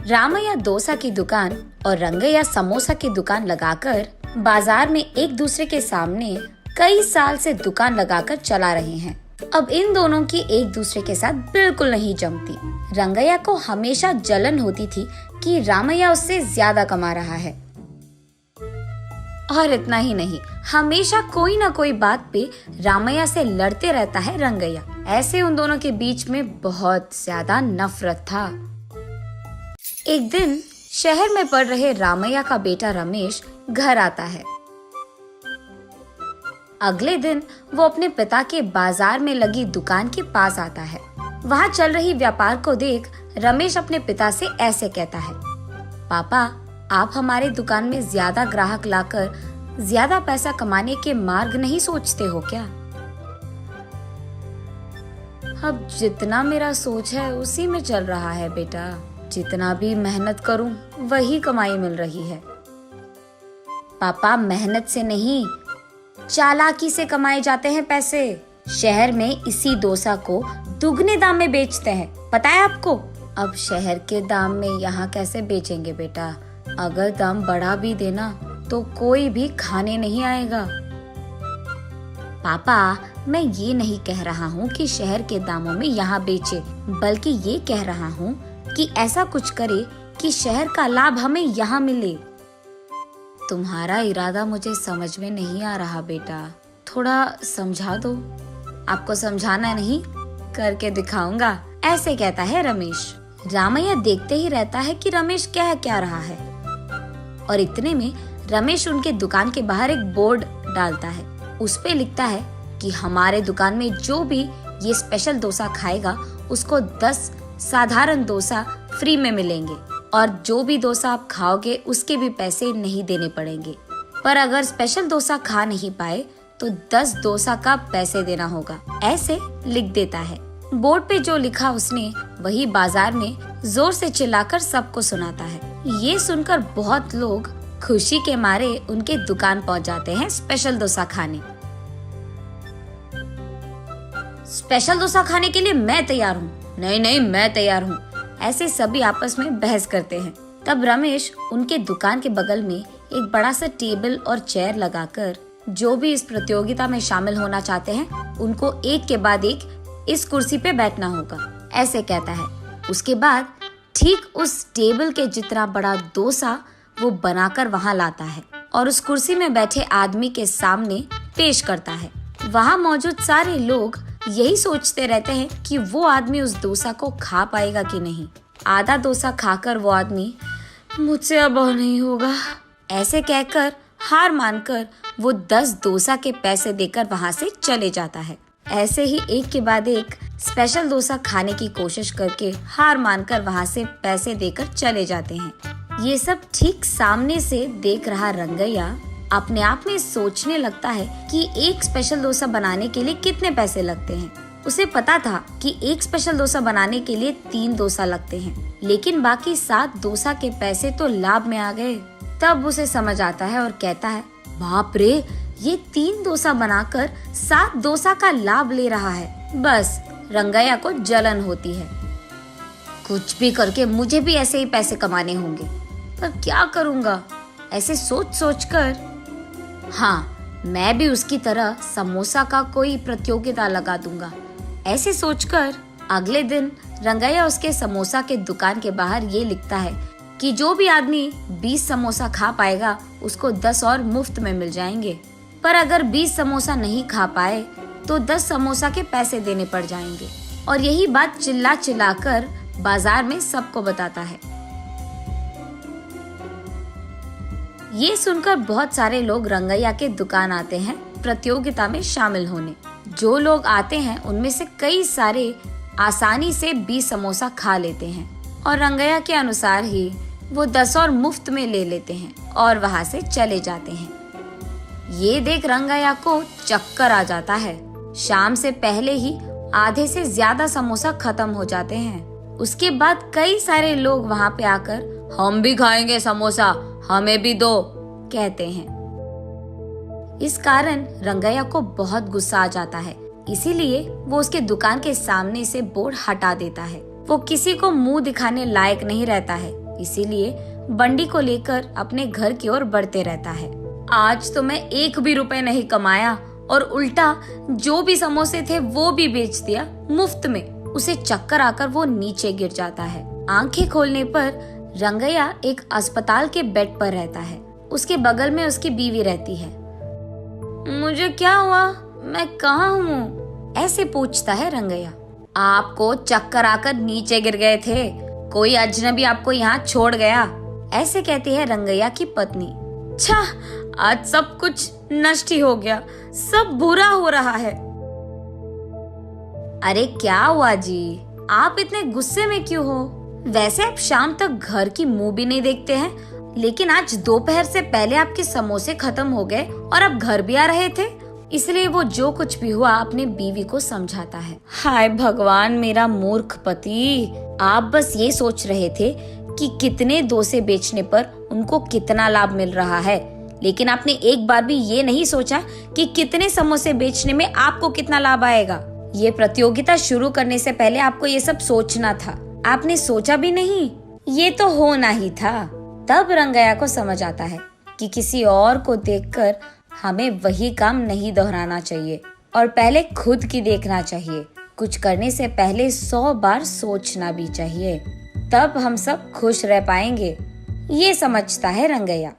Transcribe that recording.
रामैया डोसा की दुकान और रंगैया समोसा की दुकान लगाकर बाजार में एक दूसरे के सामने कई साल से दुकान लगाकर चला रहे हैं। अब इन दोनों की एक दूसरे के साथ बिल्कुल नहीं जमती। रंगैया को हमेशा जलन होती थी कि रामैया उससे ज्यादा कमा रहा है। और इतना ही नहीं, हमेशा कोई ना कोई बात पे रामैया से लड़ते रहता है रंगैया। ऐसे उन दोनों के बीच में बहुत ज्यादा नफरत था। एक दिन शहर में पढ़ रहे रामैया का बेटा रमेश घर आता है। अगले दिन वो अपने पिता के बाजार में लगी दुकान के पास आता है। वहाँ चल रही व्यापार को देख रमेश अपने पिता से ऐसे कहता है, पापा, आप हमारे दुकान में ज्यादा ग्राहक लाकर ज्यादा पैसा कमाने के मार्ग नहीं सोचते हो क्या? अब जितना मेरा सोच है उसी में चल रहा है बेटा। जितना भी मेहनत करूं वही कमाई मिल रही है। पापा, मेहनत से नहीं, चालाकी से कमाए जाते हैं पैसे। शहर में इसी डोसा को दुगने दाम में बेचते हैं, पता है आपको? अब शहर के दाम में यहाँ कैसे बेचेंगे बेटा? अगर दाम बढ़ा भी देना तो कोई भी खाने नहीं आएगा। पापा, मैं ये नहीं कह रहा हूँ कि शहर के दामों में यहाँ बेचे, बल्कि ये कह रहा हूँ कि ऐसा कुछ करे कि शहर का लाभ हमें यहाँ मिले। तुम्हारा इरादा मुझे समझ में नहीं आ रहा बेटा, थोड़ा समझा दो। आपको समझाना नहीं, करके दिखाऊंगा, ऐसे कहता है रमेश। रामैया देखते ही रहता है कि रमेश कह क्या रहा है। और इतने में रमेश उनके दुकान के बाहर एक बोर्ड डालता है। उस पे लिखता है कि हमारे दुकान में जो भी ये स्पेशल डोसा खाएगा उसको 10 साधारण डोसा फ्री में मिलेंगे, और जो भी डोसा आप खाओगे उसके भी पैसे नहीं देने पड़ेंगे। पर अगर स्पेशल डोसा खा नहीं पाए तो 10 डोसा का पैसे देना होगा, ऐसे लिख देता है। बोर्ड पे जो लिखा उसने वही बाजार में जोर से चिल्लाकर सबको सुनाता है। ये सुनकर बहुत लोग खुशी के मारे उनके दुकान पहुंच जाते हैं स्पेशल डोसा खाने। स्पेशल डोसा खाने के लिए मैं तैयार हूँ। नहीं नहीं, मैं तैयार हूँ। ऐसे सभी आपस में बहस करते हैं। तब रमेश उनके दुकान के बगल में एक बड़ा सा टेबल और चेयर लगाकर जो भी इस प्रतियोगिता में शामिल होना चाहते हैं उनको एक के बाद एक इस कुर्सी पे बैठना होगा, ऐसे कहता है। उसके बाद ठीक उस टेबल के जितना बड़ा डोसा वो बनाकर वहाँ लाता है और उस कुर्सी में बैठे आदमी के सामने पेश करता है। वहाँ मौजूद सारे लोग यही सोचते रहते हैं कि वो आदमी उस डोसा को खा पाएगा कि नहीं। आधा डोसा खाकर वो आदमी, मुझसे अब नहीं होगा, ऐसे कहकर हार मानकर वो 10 डोसा के पैसे देकर वहाँ से चले जाता है। ऐसे ही एक के बाद एक स्पेशल डोसा खाने की कोशिश करके हार मानकर वहाँ से पैसे देकर चले जाते हैं। ये सब ठीक सामने से देख रहा रंगैया अपने आप में सोचने लगता है कि एक स्पेशल डोसा बनाने के लिए कितने पैसे लगते हैं। उसे पता था कि एक स्पेशल डोसा बनाने के लिए 3 डोसा लगते हैं, लेकिन बाकी 7 डोसा के पैसे तो लाभ में आ गए। तब उसे समझ आता है और कहता है, बाप रे, ये 3 डोसा बनाकर 7 डोसा का लाभ ले रहा है। बस रंगैया को जलन होती है। कुछ भी करके मुझे भी ऐसे ही पैसे कमाने होंगे, पर क्या करूँगा? ऐसे सोच सोच कर, हाँ, मैं भी उसकी तरह समोसा का कोई प्रतियोगिता लगा दूंगा, ऐसे सोचकर अगले दिन रंगैया उसके समोसा के दुकान के बाहर ये लिखता है कि जो भी आदमी 20 समोसा खा पाएगा उसको 10 और मुफ्त में मिल जाएंगे। पर अगर 20 समोसा नहीं खा पाए तो 10 समोसा के पैसे देने पड़ जाएंगे। और यही बात चिल्ला चिल्ला कर बाजार में सबको बताता है। ये सुनकर बहुत सारे लोग रंगैया के दुकान आते हैं प्रतियोगिता में शामिल होने। जो लोग आते हैं उनमें से कई सारे आसानी से 20 समोसा खा लेते हैं और रंगैया के अनुसार ही वो 10 और मुफ्त में ले लेते हैं और वहाँ से चले जाते हैं। ये देख रंगैया को चक्कर आ जाता है। शाम से पहले ही आधे से ज्यादा समोसा खत्म हो जाते हैं। उसके बाद कई सारे लोग वहाँ पे आकर, हम भी खाएंगे समोसा, हमें भी दो, कहते हैं। इस कारण रंगैया को बहुत गुस्सा आ जाता है, इसीलिए वो उसके दुकान के सामने से बोर्ड हटा देता है। वो किसी को मुंह दिखाने लायक नहीं रहता है, इसीलिए बंडी को लेकर अपने घर की ओर बढ़ते रहता है। आज तो मैं 1 भी रुपए नहीं कमाया और उल्टा जो भी समोसे थे वो भी बेच दिया मुफ्त में। उसे चक्कर आकर वो नीचे गिर जाता है। आंखें खोलने पर रंगैया एक अस्पताल के बेड पर रहता है। उसके बगल में उसकी बीवी रहती है। मुझे क्या हुआ? मैं कहाँ हूँ? ऐसे पूछता है रंगैया। आपको चक्कर आकर नीचे गिर गए थे, कोई अजनबी आपको यहाँ छोड़ गया, ऐसे कहती है रंगैया की पत्नी। छा, आज सब कुछ नष्ट ही हो गया, सब बुरा हो रहा है। अरे क्या हुआ जी, आप इतने गुस्से में क्यों हो? वैसे आप शाम तक घर की मुंह भी नहीं देखते हैं, लेकिन आज दोपहर से पहले आपके समोसे खत्म हो गए और आप घर भी आ रहे थे। इसलिए वो जो कुछ भी हुआ अपने बीवी को समझाता है। हाय भगवान, मेरा मूर्ख पति, आप बस ये सोच रहे थे कि कितने डोसे बेचने पर उनको कितना लाभ मिल रहा है, लेकिन आपने एक बार भी ये नहीं सोचा कि कितने समोसे बेचने में आपको कितना लाभ आएगा। ये प्रतियोगिता शुरू करने से पहले आपको ये सब सोचना था, आपने सोचा भी नहीं, ये तो होना ही था। तब रंगैया को समझ आता है कि किसी और को देखकर हमें वही काम नहीं दोहराना चाहिए और पहले खुद की देखना चाहिए। कुछ करने से पहले 100 बार सोचना भी चाहिए, तब हम सब खुश रह पाएंगे। ये समझता है रंगैया।